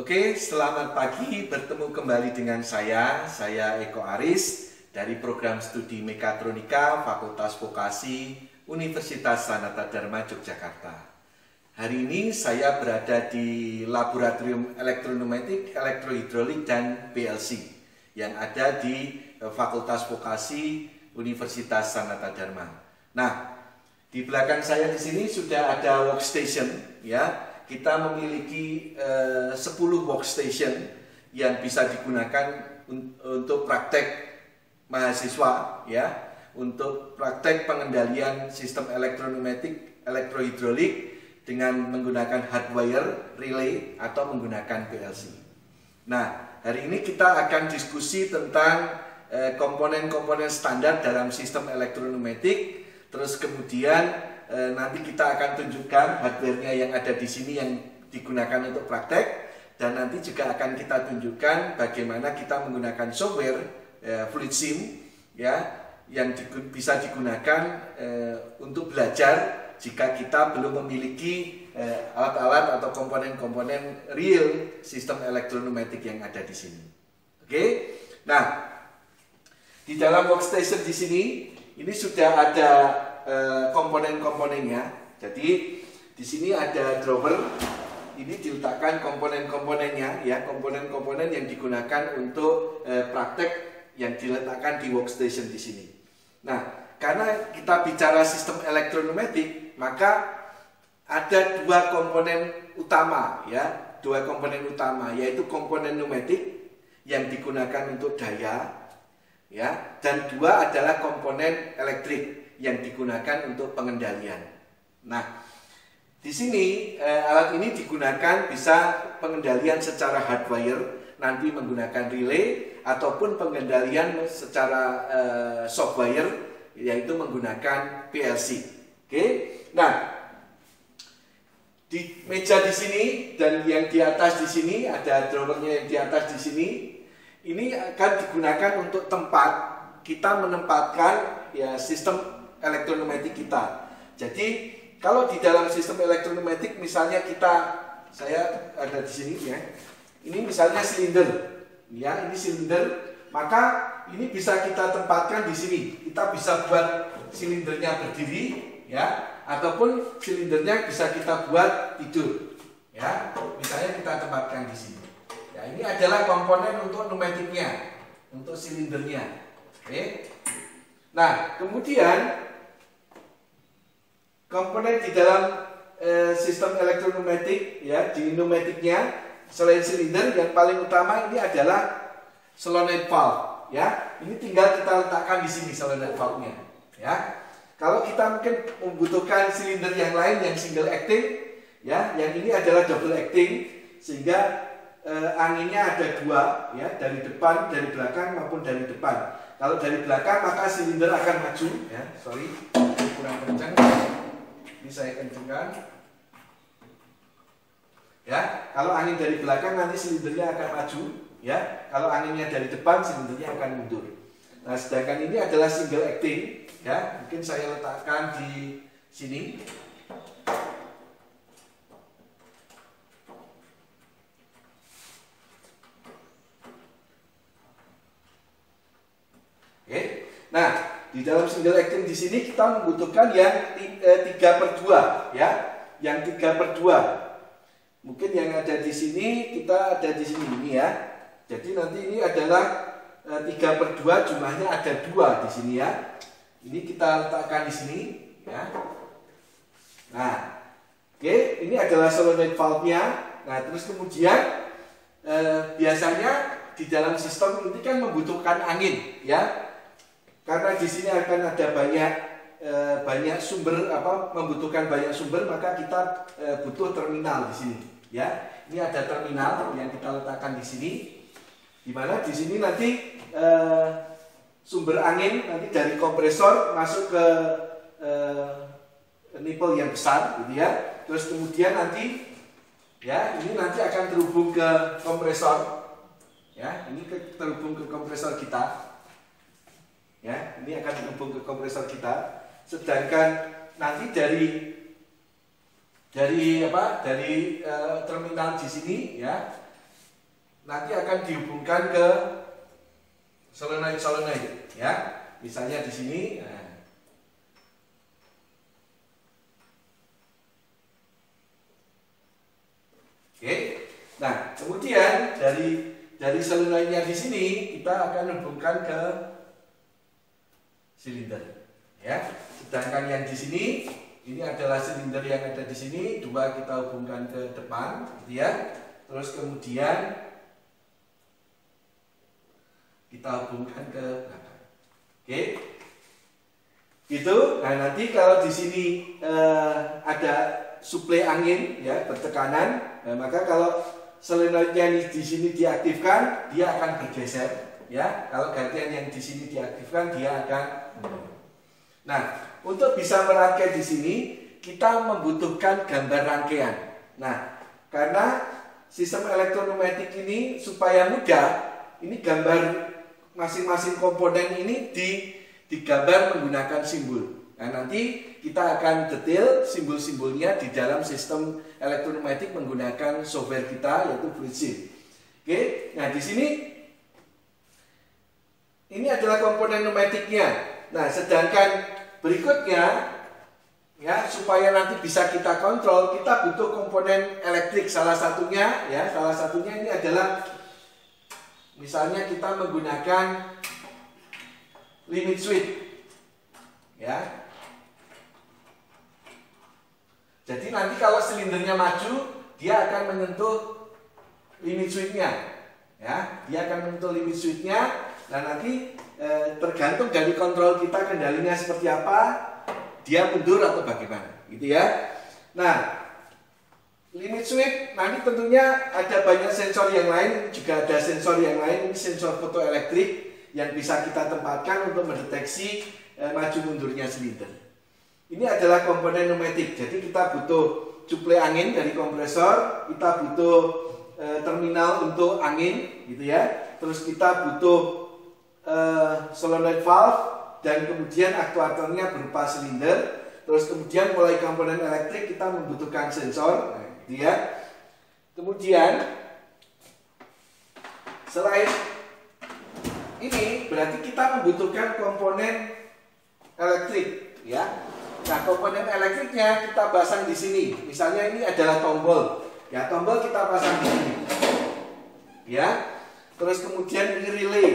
Oke, selamat pagi. Bertemu kembali dengan saya Eko Aris dari program studi Mekatronika Fakultas Vokasi Universitas Sanata Dharma Yogyakarta. Hari ini saya berada di Laboratorium Elektroneumatik, Elektrohidrolik dan PLC yang ada di Fakultas Vokasi Universitas Sanata Dharma. Nah, di belakang saya di sini sudah ada workstation, ya. Kita memiliki 10 workstation yang bisa digunakan untuk praktek mahasiswa, ya, untuk praktek pengendalian sistem elektroneumatik, elektrohidrolik dengan menggunakan hardwire, relay atau menggunakan PLC. Nah, hari ini kita akan diskusi tentang komponen-komponen standar dalam sistem elektroneumatik. Terus kemudian nanti kita akan tunjukkan hardware-nya yang ada di sini yang digunakan untuk praktek, dan nanti juga akan kita tunjukkan bagaimana kita menggunakan software FluidSim, ya, yang bisa digunakan untuk belajar jika kita belum memiliki alat-alat atau komponen-komponen real sistem elektroneumatik yang ada di sini. Oke. Nah, di dalam workstation di sini ini sudah ada komponen-komponennya. Jadi di sini ada drawer. Ini diletakkan komponen-komponennya, ya, komponen-komponen yang digunakan untuk praktek yang diletakkan di workstation di sini. Nah, karena kita bicara sistem elektroneumatik, maka ada dua komponen utama, ya, dua komponen utama, yaitu komponen pneumatik yang digunakan untuk daya, ya, dan dua adalah komponen elektrik yang digunakan untuk pengendalian. Nah, di sini alat ini digunakan bisa pengendalian secara hardwire, nanti menggunakan relay, ataupun pengendalian secara softwire, yaitu menggunakan PLC. Oke. Nah, di meja di sini dan yang di atas di sini ada drawernya yang di atas di sini. Ini akan digunakan untuk tempat kita menempatkan, ya, sistem elektroneumatik kita. Jadi kalau di dalam sistem elektroneumatik misalnya saya ada di sini, ya. Ini misalnya silinder, ya, ini silinder, maka ini bisa kita tempatkan di sini. Kita bisa buat silindernya berdiri, ya, ataupun silindernya bisa kita buat tidur, ya. Misalnya kita tempatkan di sini. Ya, ini adalah komponen untuk pneumatiknya, untuk silindernya. Oke. Nah, kemudian komponen di dalam sistem elektroneumatik, ya, di pneumatiknya selain silinder yang paling utama ini adalah solenoid valve, ya. Ini tinggal kita letakkan di sini solenoid valve-nya, ya. Kalau kita mungkin membutuhkan silinder yang lain yang single acting, ya, yang ini adalah double acting, sehingga anginnya ada dua, ya, dari depan, dari belakang maupun dari depan. Kalau dari belakang maka silinder akan maju, ya. Sorry, kurang kencang. Ini saya kencangkan. Ya, kalau angin dari belakang nanti silindernya akan maju, ya. Kalau anginnya dari depan silindernya akan mundur. Nah, sedangkan ini adalah single acting, ya. Mungkin saya letakkan di sini. Oke. Nah, di dalam single acting di sini kita membutuhkan yang 3/2, ya, yang 3/2. Mungkin yang ada di sini kita ada di sini ini, ya. Jadi nanti ini adalah 3/2, jumlahnya ada 2 di sini, ya. Ini kita letakkan di sini, ya. Nah, oke, ini adalah solenoid valve-nya. Nah, terus kemudian biasanya di dalam sistem ini kan membutuhkan angin, ya. Karena di sini akan ada banyak sumber, membutuhkan banyak sumber, maka kita butuh terminal di sini, ya. Ini ada terminal yang kita letakkan di sini, di mana di sini nanti sumber angin nanti dari kompresor masuk ke nipple yang besar, gitu, ya. Terus kemudian nanti, ya, ini nanti akan terhubung ke kompresor, ya. Ini terhubung ke kompresor kita. Ya, ini akan terhubung ke kompresor kita. Sedangkan nanti dari terminal di sini, ya, nanti akan dihubungkan ke solenoid ya. Misalnya di sini. Nah. Oke. Nah, kemudian dari solenoidnya di sini kita akan hubungkan ke silinder ya. Sedangkan yang di sini ini adalah silinder yang ada di sini, dua kita hubungkan ke depan gitu ya. Terus kemudian kita hubungkan ke belakang. Oke. Gitu. Nah, nanti kalau di sini ada suplai angin ya, bertekanan, nah, maka kalau solenoidnya di sini diaktifkan, dia akan bergeser ya. Kalau gantian yang di sini diaktifkan, dia akan mundur. Nah, untuk bisa merangkai di sini kita membutuhkan gambar rangkaian. Nah, karena sistem elektronumetik ini supaya mudah, ini gambar masing-masing komponen ini digambar menggunakan simbol. Nah, nanti kita akan detail simbol-simbolnya di dalam sistem elektronumetik menggunakan software kita yaitu Fluidsim. Oke, nah di sini ini adalah komponen numetiknya. Nah, sedangkan berikutnya ya, supaya nanti bisa kita kontrol, kita butuh komponen elektrik. Salah satunya ini adalah misalnya kita menggunakan limit switch ya. Jadi nanti kalau silindernya maju, dia akan menyentuh limit switch-nya ya. Dia akan menyentuh limit switch-nya. Nah, nanti tergantung dari kontrol kita kendalinya seperti apa, dia mundur atau bagaimana gitu ya. Nah, limit switch nanti tentunya ada banyak sensor yang lain, juga ada sensor yang lain, ini sensor fotoelektrik yang bisa kita tempatkan untuk mendeteksi maju mundurnya silinder. Ini adalah komponen numetik, jadi kita butuh suplai angin dari kompresor, kita butuh terminal untuk angin gitu ya. Terus kita butuh solenoid valve dan kemudian aktuatornya berupa silinder. Terus kemudian mulai komponen elektrik kita membutuhkan sensor, nah, gitu ya. Kemudian selain ini berarti kita membutuhkan komponen elektrik ya. Nah, komponen elektriknya kita pasang di sini. Misalnya ini adalah tombol. Ya, tombol kita pasang di sini. Ya. Terus kemudian ini relay.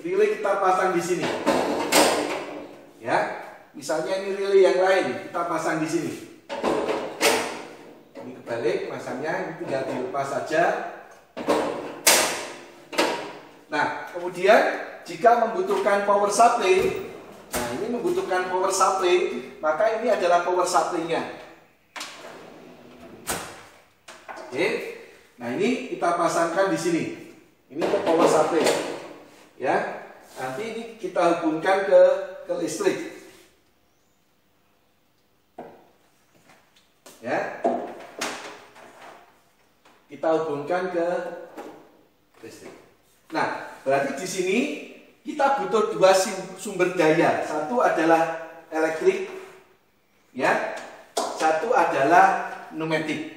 Relay kita pasang di sini. Ya. Misalnya ini relay yang lain, kita pasang di sini. Ini kebalik masangnya, ini tinggal dilepas saja. Nah, kemudian jika membutuhkan power supply, nah ini membutuhkan power supply, maka ini adalah power supply-nya. Oke. Nah, ini kita pasangkan di sini. Ini untuk power supply. Ya. Nanti ini kita hubungkan ke listrik. Ya. Kita hubungkan ke listrik. Nah, berarti di sini kita butuh dua sumber daya. Satu adalah elektrik, ya. Satu adalah numetik,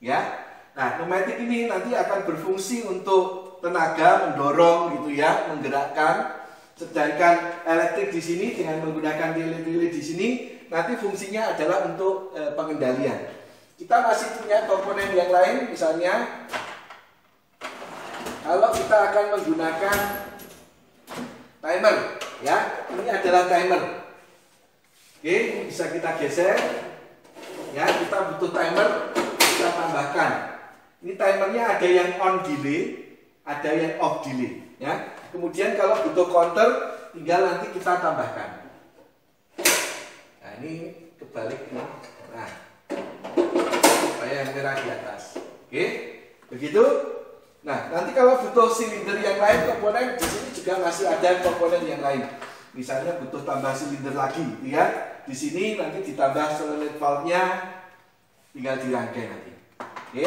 ya. Nah, numetik ini nanti akan berfungsi untuk tenaga, mendorong, gitu ya, menggerakkan. Sedangkan elektrik di sini dengan menggunakan relay-relay di sini nanti fungsinya adalah untuk pengendalian. Kita masih punya komponen yang lain, misalnya kalau kita akan menggunakan timer, ya, ini adalah timer. Oke, bisa kita geser. Ya, kita butuh timer, kita tambahkan. Ini timernya ada yang on delay, ada yang off delay. Ya, kemudian kalau butuh counter, tinggal nanti kita tambahkan. Nah, ini kebalik nih. Nah, supaya yang merah di atas. Oke, begitu. Nah, nanti kalau butuh silinder yang lain, komponen di sini juga masih ada komponen yang lain. Misalnya butuh tambah silinder lagi, ya. Di sini nanti ditambah solenoid valve-nya, tinggal dirangkai nanti. Oke.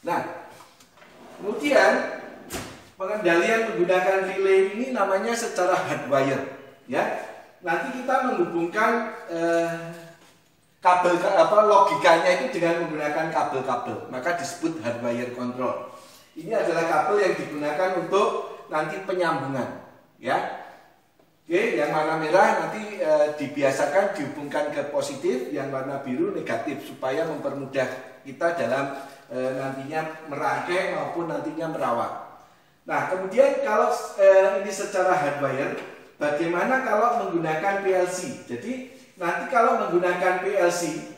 Nah, kemudian pengendalian menggunakan relay ini namanya secara hardwire, ya. Nanti kita menghubungkan logikanya itu dengan menggunakan kabel-kabel, maka disebut hardwire control. Ini adalah kabel yang digunakan untuk nanti penyambungan, ya. Oke, yang warna merah nanti dibiasakan dihubungkan ke positif, yang warna biru negatif supaya mempermudah kita dalam nantinya merangkai maupun nantinya merawat. Nah, kemudian kalau ini secara hardwire, bagaimana kalau menggunakan PLC? Jadi nanti kalau menggunakan PLC,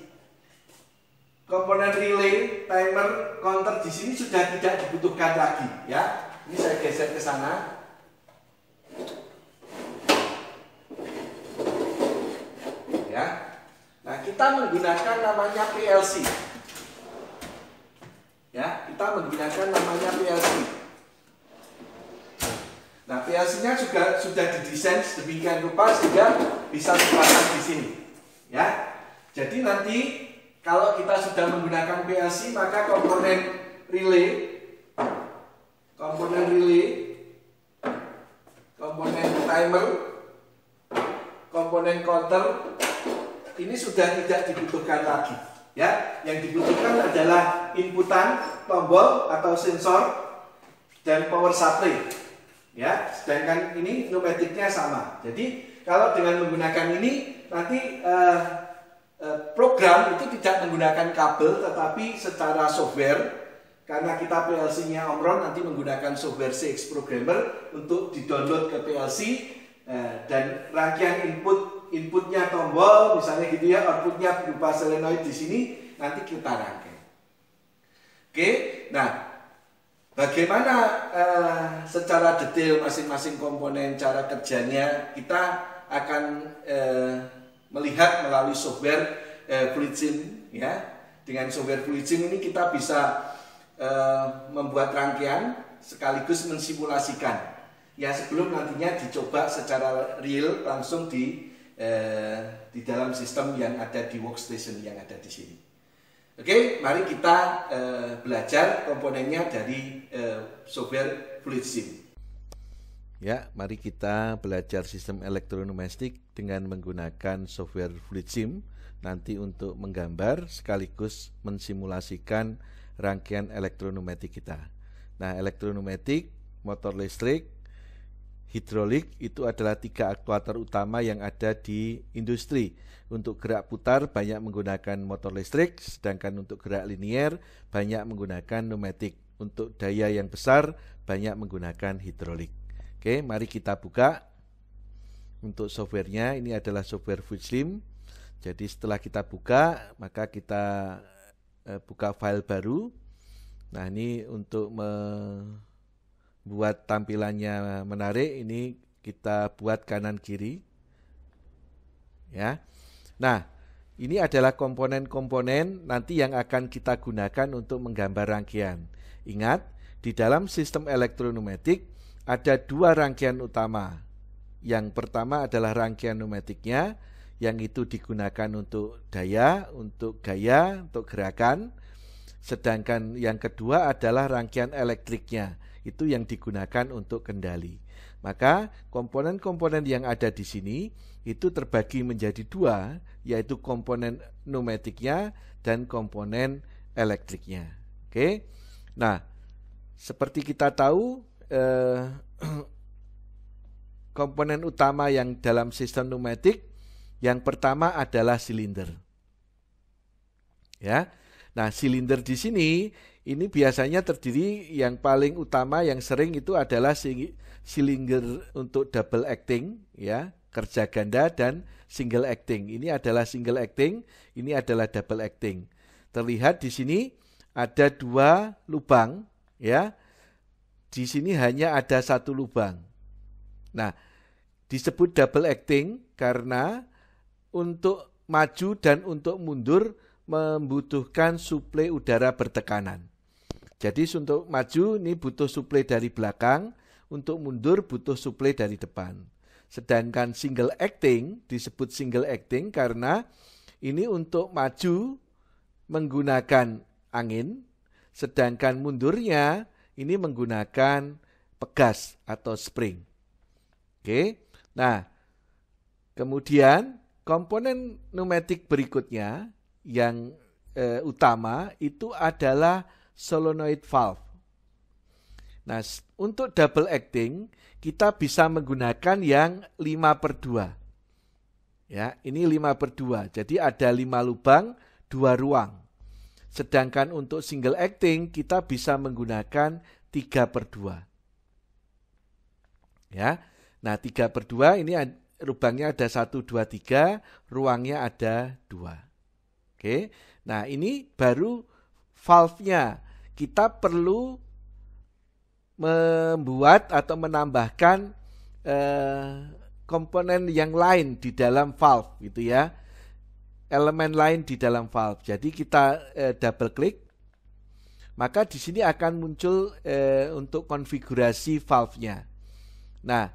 komponen relay, timer, counter di sini sudah tidak dibutuhkan lagi, ya. Ini saya geser ke sana. Ya. Nah, kita menggunakan namanya PLC. Ya, kita menggunakan namanya PLC. Nah, PLC-nya juga sudah didesain sedemikian rupa sehingga bisa dipasang di sini. Ya. Jadi nanti kalau kita sudah menggunakan PLC, maka komponen relay, komponen timer, komponen counter ini sudah tidak dibutuhkan lagi. Ya, yang dibutuhkan adalah inputan, tombol atau sensor dan power supply. Ya, sedangkan ini pneumatiknya sama. Jadi kalau dengan menggunakan ini nanti program itu tidak menggunakan kabel tetapi secara software, karena kita PLC-nya Omron nanti menggunakan software CX Programmer untuk di-download ke PLC dan rangkaian inputnya tombol misalnya gitu ya, outputnya berupa solenoid di sini nanti kita rangkai. Oke, nah bagaimana secara detail masing-masing komponen cara kerjanya kita akan melihat melalui software FluidSim, ya. Dengan software FluidSim ini kita bisa membuat rangkaian sekaligus mensimulasikan. Ya, sebelum nantinya dicoba secara real langsung di dalam sistem yang ada di workstation yang ada di sini. Oke, mari kita belajar komponennya dari software FluidSim. Ya, mari kita belajar sistem elektronomestik dengan menggunakan software FluidSim nanti untuk menggambar sekaligus mensimulasikan rangkaian elektronometik kita. Nah, elektronometik, motor listrik, hidrolik itu adalah 3 aktuator utama yang ada di industri. Untuk gerak putar banyak menggunakan motor listrik, sedangkan untuk gerak linier banyak menggunakan pneumatik. Untuk daya yang besar banyak menggunakan hidrolik. Oke, mari kita buka untuk softwarenya. Ini adalah software FluidSim. Jadi setelah kita buka, maka kita buka file baru. Nah, ini untuk membuat tampilannya menarik, ini kita buat kanan kiri. Ya. Nah, ini adalah komponen-komponen nanti yang akan kita gunakan untuk menggambar rangkaian. Ingat, di dalam sistem elektronometik ada 2 rangkaian utama. Yang pertama adalah rangkaian pneumatiknya, yang itu digunakan untuk daya, untuk gaya, untuk gerakan. Sedangkan yang kedua adalah rangkaian elektriknya, itu yang digunakan untuk kendali. Maka komponen-komponen yang ada di sini itu terbagi menjadi 2, yaitu komponen pneumatiknya dan komponen elektriknya. Oke. Nah, seperti kita tahu, komponen utama yang dalam sistem pneumatik yang pertama adalah silinder. Ya. Nah, silinder di sini ini biasanya terdiri yang paling utama yang sering itu adalah silinder untuk double acting, ya, kerja ganda, dan single acting. Ini adalah single acting, ini adalah double acting. Terlihat di sini ada 2 lubang, ya. Di sini hanya ada 1 lubang. Nah, disebut double acting karena untuk maju dan untuk mundur membutuhkan suplai udara bertekanan. Jadi untuk maju ini butuh suplai dari belakang, untuk mundur butuh suplai dari depan. Sedangkan single acting disebut single acting karena ini untuk maju menggunakan angin, sedangkan mundurnya ini menggunakan pegas atau spring. Oke. Nah, kemudian komponen pneumatik berikutnya yang utama itu adalah solenoid valve. Nah, untuk double acting kita bisa menggunakan yang 5/2. Ya, ini 5/2. Jadi ada 5 lubang, 2 ruang. Sedangkan untuk single acting kita bisa menggunakan 3/2. Ya. Nah, 3/2 ini lubangnya ada 1, 2, 3, ruangnya ada 2. Oke. Nah, ini baru valve-nya. Kita perlu membuat atau menambahkan komponen yang lain di dalam valve gitu ya. Elemen lain di dalam valve. Jadi kita double klik, maka di sini akan muncul untuk konfigurasi valve-nya. Nah,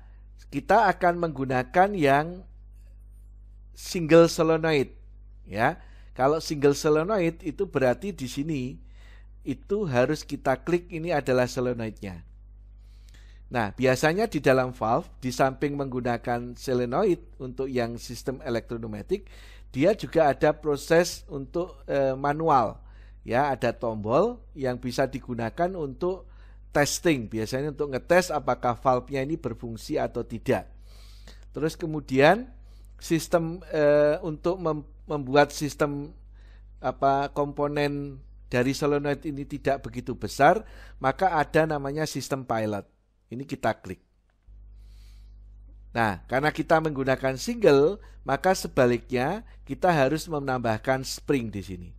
kita akan menggunakan yang single solenoid ya. Kalau single solenoid itu berarti di sini itu harus kita klik ini adalah solenoidnya. Nah, biasanya di dalam valve di samping menggunakan solenoid untuk yang sistem elektroneumatik, dia juga ada proses untuk manual. Ya, ada tombol yang bisa digunakan untuk testing, biasanya untuk ngetes apakah valve-nya ini berfungsi atau tidak. Terus kemudian sistem untuk membuat sistem komponen dari solenoid ini tidak begitu besar, maka ada namanya sistem pilot. Ini kita klik. Nah, karena kita menggunakan single, maka sebaliknya kita harus menambahkan spring di sini.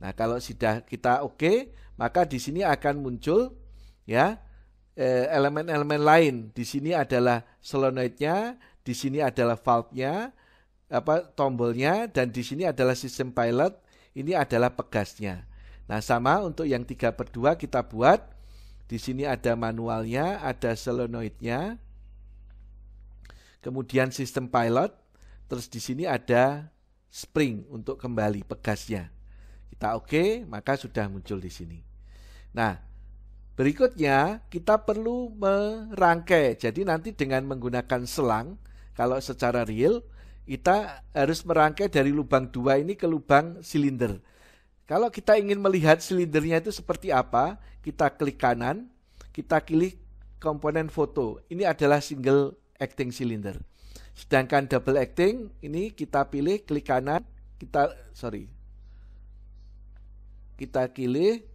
Nah, kalau sudah kita oke, maka di sini akan muncul ya elemen-elemen lain. Di sini adalah solenoidnya, di sini adalah valve-nya, tombolnya, dan di sini adalah sistem pilot. Ini adalah pegasnya. Nah, sama untuk yang 3/2 kita buat. Di sini ada manualnya, ada solenoidnya, kemudian sistem pilot, terus di sini ada spring untuk kembali pegasnya. Kita oke, maka sudah muncul di sini. Nah, berikutnya kita perlu merangkai. Jadi nanti dengan menggunakan selang, kalau secara real, kita harus merangkai dari lubang 2 ini ke lubang silinder. Kalau kita ingin melihat silindernya itu seperti apa, kita klik kanan, kita pilih komponen foto. Ini adalah single acting cylinder. Sedangkan double acting, ini kita pilih, klik kanan, kita pilih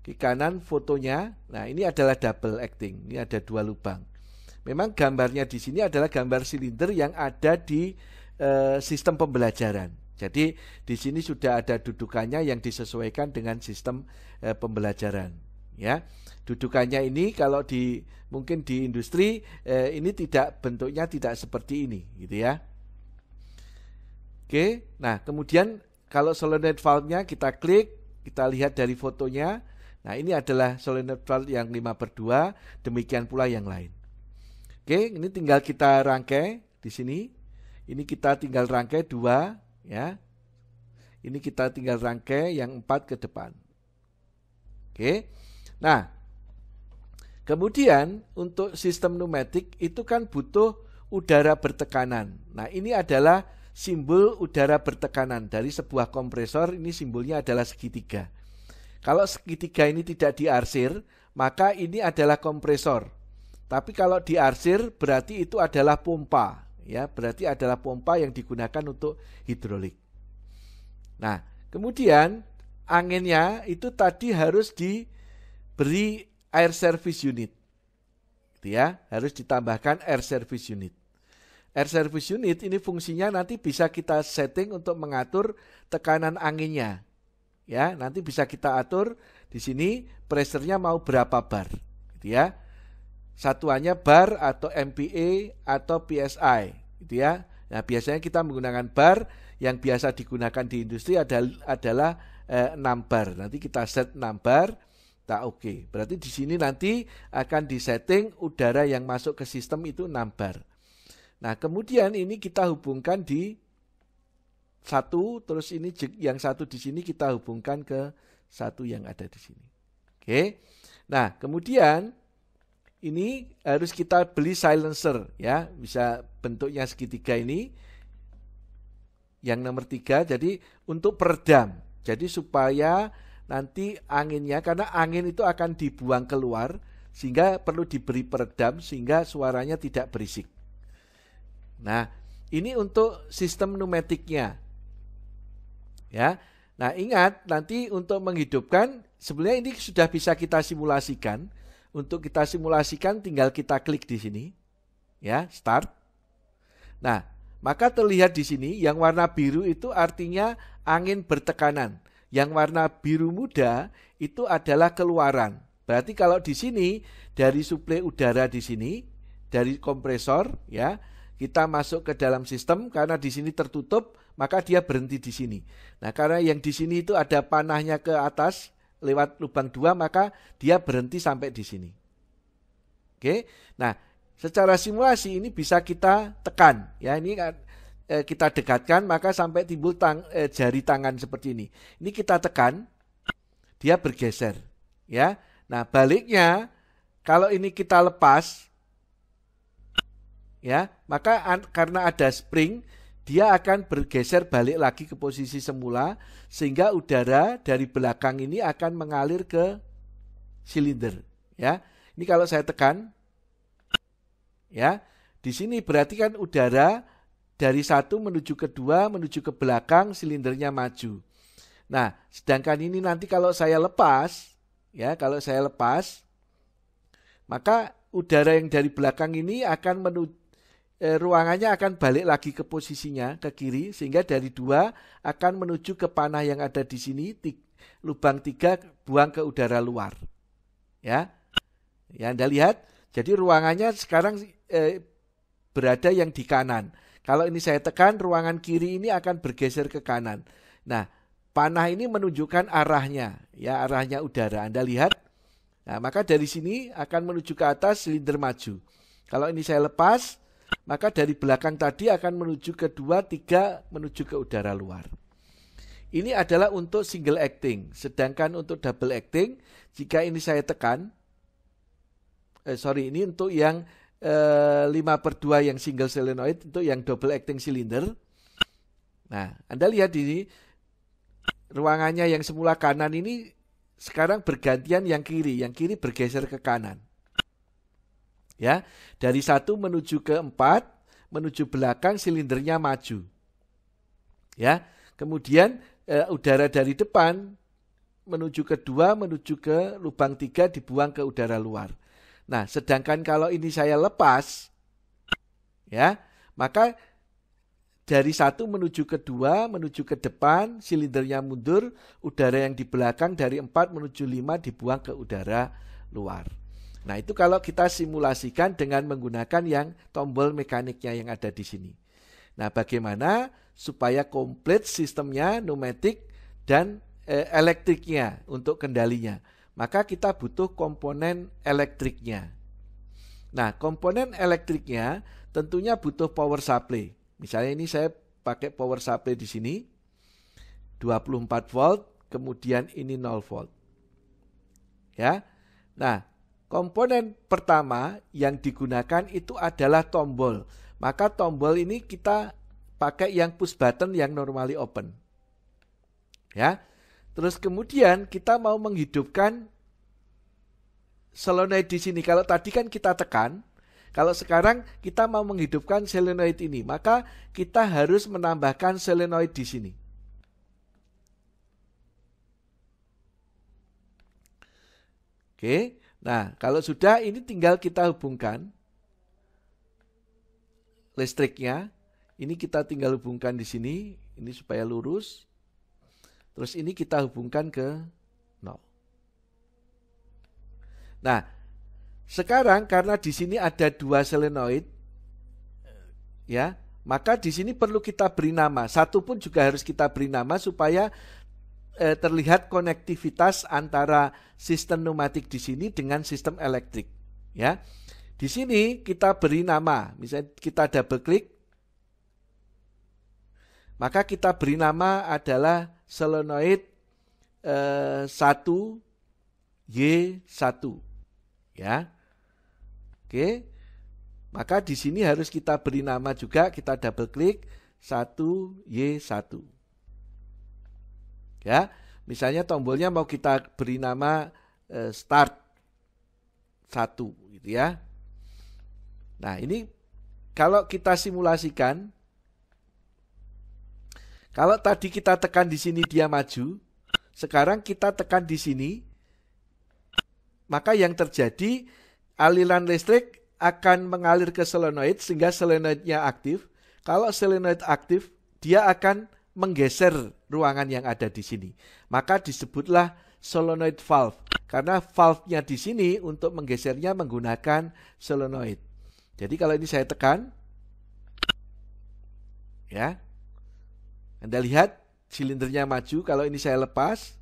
klik kanan fotonya. Nah, ini adalah double acting. Ini ada 2 lubang. Memang gambarnya di sini adalah gambar silinder yang ada di sistem pembelajaran. Jadi di sini sudah ada dudukannya yang disesuaikan dengan sistem pembelajaran. Ya, dudukannya ini kalau mungkin di industri ini bentuknya tidak seperti ini, gitu ya. Oke, nah kemudian kalau solenoid valve-nya kita klik, kita lihat dari fotonya. Nah, ini adalah solenoid valve yang 5/2, demikian pula yang lain. Oke, ini tinggal kita rangkai di sini. Ini kita tinggal rangkai 2. Ya, ini kita tinggal rangkai yang 4 ke depan. Oke, nah kemudian untuk sistem pneumatik itu kan butuh udara bertekanan. Nah, ini adalah simbol udara bertekanan dari sebuah kompresor. Ini simbolnya adalah segitiga. Kalau segitiga ini tidak diarsir, maka ini adalah kompresor. Tapi kalau diarsir berarti itu adalah pompa. Ya, berarti adalah pompa yang digunakan untuk hidrolik. Nah, kemudian anginnya itu tadi harus diberi air service unit. Gitu ya, harus ditambahkan air service unit. Air service unit ini fungsinya nanti bisa kita setting untuk mengatur tekanan anginnya. Ya, nanti bisa kita atur di sini pressure-nya mau berapa bar, gitu ya. Satuannya bar atau MPa atau PSI, gitu ya. Nah, biasanya kita menggunakan bar, yang biasa digunakan di industri adalah 6 bar. Nanti kita set 6 bar, tak oke. Berarti di sini nanti akan disetting udara yang masuk ke sistem itu 6 bar. Nah, kemudian ini kita hubungkan di 1, terus ini yang 1 di sini kita hubungkan ke 1 yang ada di sini. Oke. Nah, kemudian ini harus kita beli silencer ya, bisa bentuknya segitiga ini. Yang nomor 3, jadi untuk peredam. Jadi supaya nanti anginnya, karena angin itu akan dibuang keluar, sehingga perlu diberi peredam sehingga suaranya tidak berisik. Nah, ini untuk sistem pneumatiknya. Ya. Nah, ingat nanti untuk menghidupkan, sebenarnya ini sudah bisa kita simulasikan. Untuk kita simulasikan tinggal kita klik di sini. Ya, start. Nah, maka terlihat di sini yang warna biru itu artinya angin bertekanan. Yang warna biru muda itu adalah keluaran. Berarti kalau di sini dari suplai udara di sini, dari kompresor ya, kita masuk ke dalam sistem karena di sini tertutup, maka dia berhenti di sini. Nah, karena yang di sini itu ada panahnya ke atas lewat lubang 2, maka dia berhenti sampai di sini. Oke. Nah, secara simulasi ini bisa kita tekan ya, ini kita dekatkan maka sampai timbul jari tangan seperti ini. Ini kita tekan, dia bergeser ya. Nah, baliknya kalau ini kita lepas ya, maka karena ada spring, dia akan bergeser balik lagi ke posisi semula sehingga udara dari belakang ini akan mengalir ke silinder ya. Ini kalau saya tekan ya, di sini berarti kan udara dari 1 menuju ke 2 menuju ke belakang, silindernya maju. Nah, sedangkan ini nanti kalau saya lepas ya, kalau saya lepas maka udara yang dari belakang ini akan ruangannya akan balik lagi ke posisinya ke kiri, sehingga dari 2 akan menuju ke panah yang ada di sini, lubang 3 buang ke udara luar. Ya. Ya, Anda lihat, jadi ruangannya sekarang berada yang di kanan. Kalau ini saya tekan, ruangan kiri ini akan bergeser ke kanan. Nah, panah ini menunjukkan arahnya, ya, arahnya udara. Anda lihat. Nah, maka dari sini akan menuju ke atas, silinder maju. Kalau ini saya lepas, maka dari belakang tadi akan menuju ke 2, 3, menuju ke udara luar. Ini adalah untuk single acting. Sedangkan untuk double acting, jika ini saya tekan, ini untuk yang 5/2 yang single solenoid, untuk yang double acting cylinder. Nah, Anda lihat ini, ruangannya yang semula kanan ini sekarang bergantian yang kiri bergeser ke kanan. Ya, dari 1 menuju ke 4, menuju belakang silindernya maju. Ya, kemudian udara dari depan menuju ke 2, menuju ke lubang 3 dibuang ke udara luar. Nah, sedangkan kalau ini saya lepas, ya, maka dari 1 menuju ke 2, menuju ke depan, silindernya mundur, udara yang di belakang dari 4 menuju 5 dibuang ke udara luar. Nah, itu kalau kita simulasikan dengan menggunakan yang tombol mekaniknya yang ada di sini. Nah, bagaimana supaya komplit sistemnya pneumatik dan elektriknya untuk kendalinya? Maka kita butuh komponen elektriknya. Nah, komponen elektriknya tentunya butuh power supply. Misalnya ini saya pakai power supply di sini 24 volt, kemudian ini 0 volt. Ya. Nah, komponen pertama yang digunakan itu adalah tombol. Maka tombol ini kita pakai yang push button yang normally open. Ya. Terus kemudian kita mau menghidupkan solenoid di sini. Kalau tadi kan kita tekan, kalau sekarang kita mau menghidupkan solenoid ini, maka kita harus menambahkan solenoid di sini. Oke, nah kalau sudah ini tinggal kita hubungkan listriknya. Ini kita tinggal hubungkan di sini, ini supaya lurus. Terus ini kita hubungkan ke 0. Nah, sekarang karena di sini ada 2 solenoid, ya, maka di sini perlu kita beri nama. Satu pun juga harus kita beri nama supaya terlihat konektivitas antara sistem pneumatik di sini dengan sistem elektrik. Ya, di sini kita beri nama. Misalnya kita double klik, maka kita beri nama adalah solenoid 1Y1. Ya. Oke. Maka di sini harus kita beri nama juga, kita double klik 1Y1. Ya, misalnya tombolnya mau kita beri nama start 1 gitu ya. Nah, ini kalau kita simulasikan, kalau tadi kita tekan di sini dia maju, sekarang kita tekan di sini, maka yang terjadi aliran listrik akan mengalir ke solenoid sehingga solenoidnya aktif. Kalau solenoid aktif, dia akan menggeser ruangan yang ada di sini. Maka disebutlah solenoid valve, karena valve-nya di sini untuk menggesernya menggunakan solenoid. Jadi kalau ini saya tekan, ya, Anda lihat silindernya maju. Kalau ini saya lepas,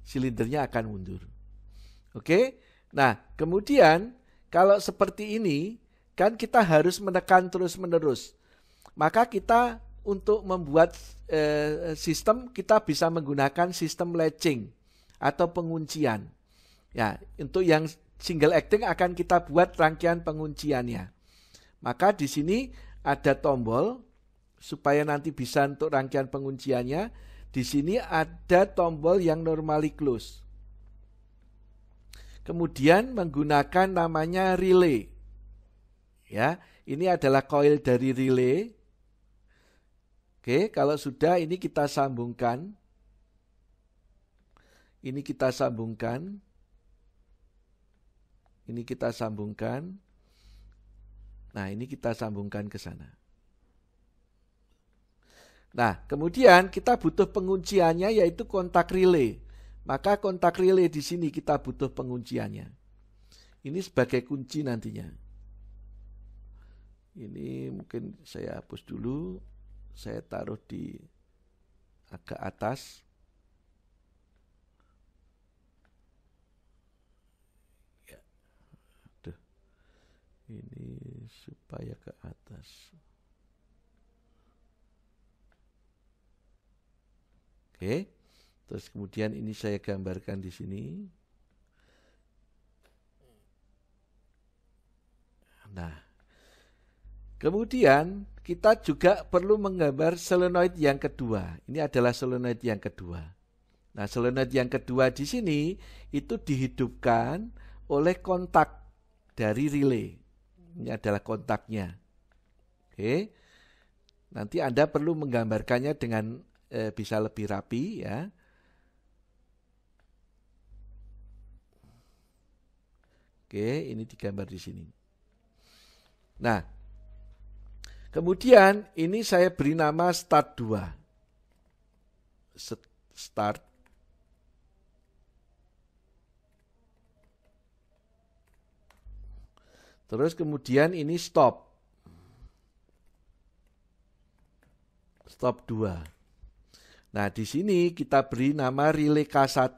silindernya akan mundur. Oke, nah kemudian kalau seperti ini, kan kita harus menekan terus-menerus. Maka kita untuk membuat sistem, kita bisa menggunakan sistem latching atau penguncian. Ya, untuk yang single acting akan kita buat rangkaian pengunciannya. Maka di sini ada tombol supaya nanti bisa untuk rangkaian pengunciannya. Di sini ada tombol yang normally close. Kemudian menggunakan namanya relay. Ya, ini adalah coil dari relay. Oke, kalau sudah ini kita sambungkan. Ini kita sambungkan. Ini kita sambungkan. Nah, ini kita sambungkan ke sana. Nah, kemudian kita butuh pengunciannya yaitu kontak relay. Maka kontak relay di sini kita butuh pengunciannya. Ini sebagai kunci nantinya. Ini mungkin saya hapus dulu. Saya taruh di agak atas. Ya. Aduh. Ini supaya ke atas. Oke. Terus kemudian ini saya gambarkan di sini. Nah, kemudian kita juga perlu menggambar solenoid yang kedua. Ini adalah solenoid yang kedua. Nah, solenoid yang kedua di sini itu dihidupkan oleh kontak dari relay. Ini adalah kontaknya. Oke. Nanti Anda perlu menggambarkannya dengan bisa lebih rapi ya. Oke, ini digambar di sini. Nah, kemudian ini saya beri nama start 2. Start. Terus kemudian ini stop. Stop 2. Nah, di sini kita beri nama relay K1.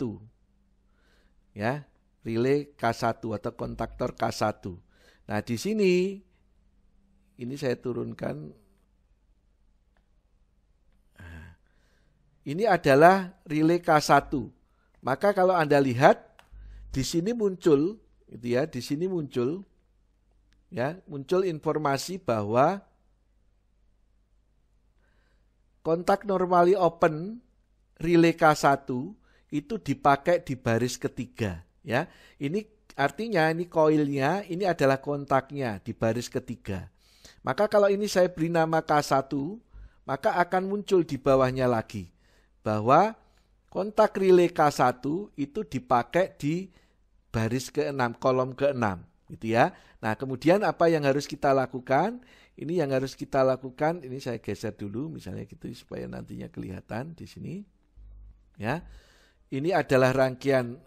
Ya. Relay K1 atau kontaktor K1. Nah, di sini ini saya turunkan. Ini adalah relay K1. Maka kalau Anda lihat di sini muncul gitu ya, di sini muncul ya, muncul informasi bahwa kontak normally open relay K1 itu dipakai di baris ketiga. Ya, ini artinya ini koilnya, ini adalah kontaknya di baris ketiga. Maka kalau ini saya beri nama K1, maka akan muncul di bawahnya lagi bahwa kontak relay K1 itu dipakai di baris ke-6, kolom ke-6, gitu ya. Nah, kemudian apa yang harus kita lakukan? Ini yang harus kita lakukan, ini saya geser dulu misalnya gitu supaya nantinya kelihatan di sini. Ya. Ini adalah rangkaian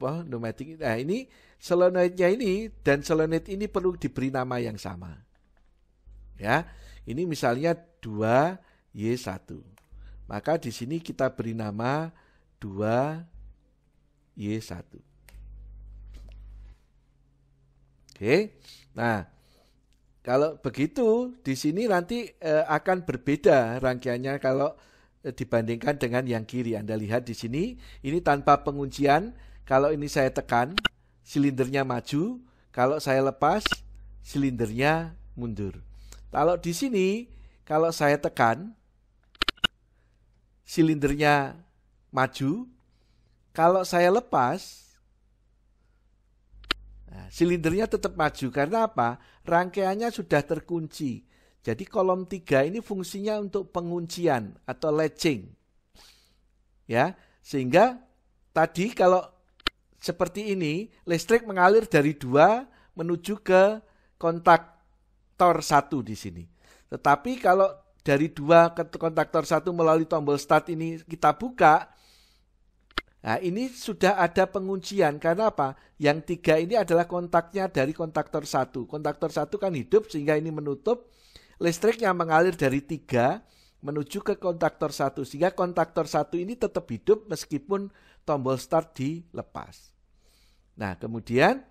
pneumatik. Nah, ini solenoidnya ini dan solenoid ini perlu diberi nama yang sama. Ya, ini misalnya 2Y1. Maka di sini kita beri nama 2Y1. Oke. Nah, kalau begitu di sini nanti akan berbeda rangkaiannya kalau dibandingkan dengan yang kiri. Anda lihat di sini, ini tanpa penguncian. Kalau ini saya tekan, silindernya maju. Kalau saya lepas, silindernya mundur. Kalau di sini, kalau saya tekan, silindernya maju. Kalau saya lepas, nah, silindernya tetap maju. Karena apa? Rangkaiannya sudah terkunci. Jadi kolom 3 ini fungsinya untuk penguncian atau latching. Ya, sehingga tadi kalau seperti ini, listrik mengalir dari 2 menuju ke kontaktor 1 di sini. Tetapi kalau dari 2 ke kontaktor 1 melalui tombol start ini kita buka, nah ini sudah ada penguncian. Karena apa? Yang 3 ini adalah kontaknya dari kontaktor 1. Kontaktor 1 kan hidup sehingga ini menutup. Listriknya mengalir dari 3 menuju ke kontaktor 1. Sehingga kontaktor 1 ini tetap hidup meskipun tombol start dilepas. Nah kemudian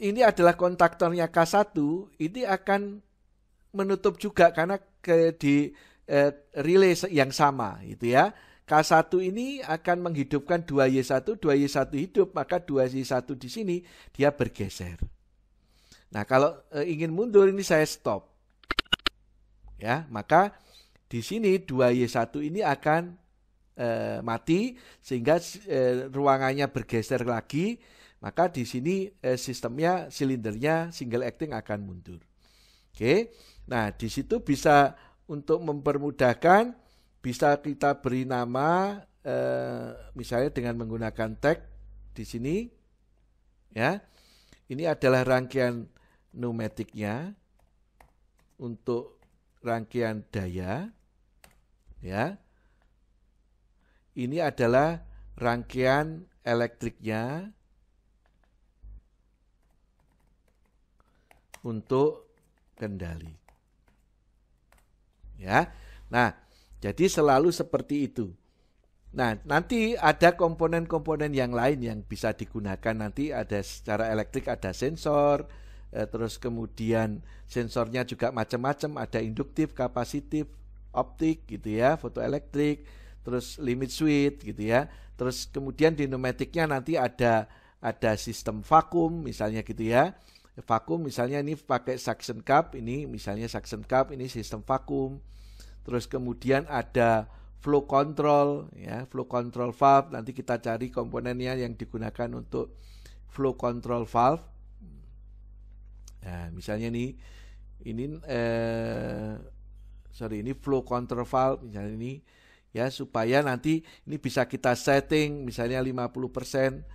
ini adalah kontaktornya K1. Ini akan menutup juga karena di relay yang sama gitu ya. K1 ini akan menghidupkan 2Y1, 2Y1 hidup, maka 2Y1 di sini dia bergeser. Nah, kalau ingin mundur ini saya stop. Ya, maka di sini 2Y1 ini akan mati sehingga ruangannya bergeser lagi, maka di sini sistemnya silindernya single acting akan mundur. Oke. Nah, di situ bisa untuk mempermudahkan bisa kita beri nama misalnya dengan menggunakan tag di sini ya. Ini adalah rangkaian pneumatiknya untuk rangkaian daya ya. Ini adalah rangkaian elektriknya untuk kendali. Ya. Nah, jadi selalu seperti itu. Nah, nanti ada komponen-komponen yang lain yang bisa digunakan. Nanti ada secara elektrik ada sensor, terus kemudian sensornya juga macam-macam, ada induktif, kapasitif, optik gitu ya, fotoelektrik, terus limit switch gitu ya. Terus kemudian di pneumatiknya nanti ada sistem vakum misalnya gitu ya. Vakum misalnya ini pakai suction cup, ini misalnya suction cup, ini sistem vakum. Terus kemudian ada flow control ya, flow control valve. Nanti kita cari komponennya yang digunakan untuk flow control valve. Nah, misalnya ini flow control valve misalnya ini ya, supaya nanti ini bisa kita setting misalnya 50%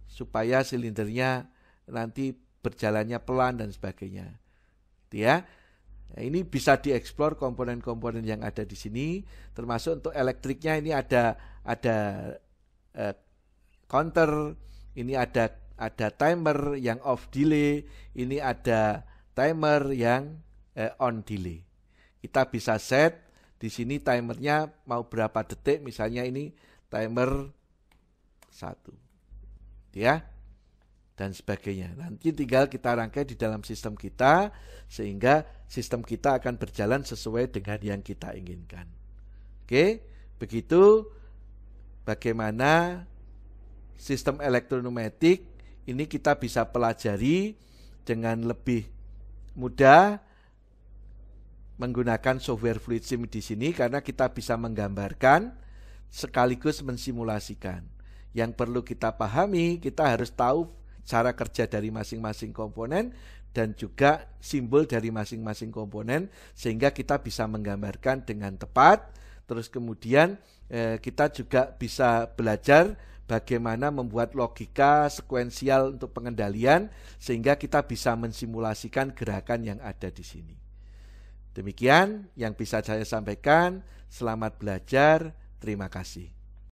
supaya silindernya nanti berjalannya pelan dan sebagainya. Gitu ya. Nah, ini bisa dieksplor komponen-komponen yang ada di sini, termasuk untuk elektriknya ini ada counter, ini ada timer yang off delay, ini ada timer yang on delay. Kita bisa set di sini timernya mau berapa detik, misalnya ini timer 1, ya. Dan sebagainya. Nanti tinggal kita rangkai di dalam sistem kita sehingga sistem kita akan berjalan sesuai dengan yang kita inginkan. Oke, begitu bagaimana sistem elektroneumatik ini kita bisa pelajari dengan lebih mudah menggunakan software FluidSim di sini karena kita bisa menggambarkan sekaligus mensimulasikan. Yang perlu kita pahami, kita harus tahu cara kerja dari masing-masing komponen dan juga simbol dari masing-masing komponen sehingga kita bisa menggambarkan dengan tepat. Terus kemudian kita juga bisa belajar bagaimana membuat logika sekuensial untuk pengendalian sehingga kita bisa mensimulasikan gerakan yang ada di sini. Demikian yang bisa saya sampaikan. Selamat belajar. Terima kasih.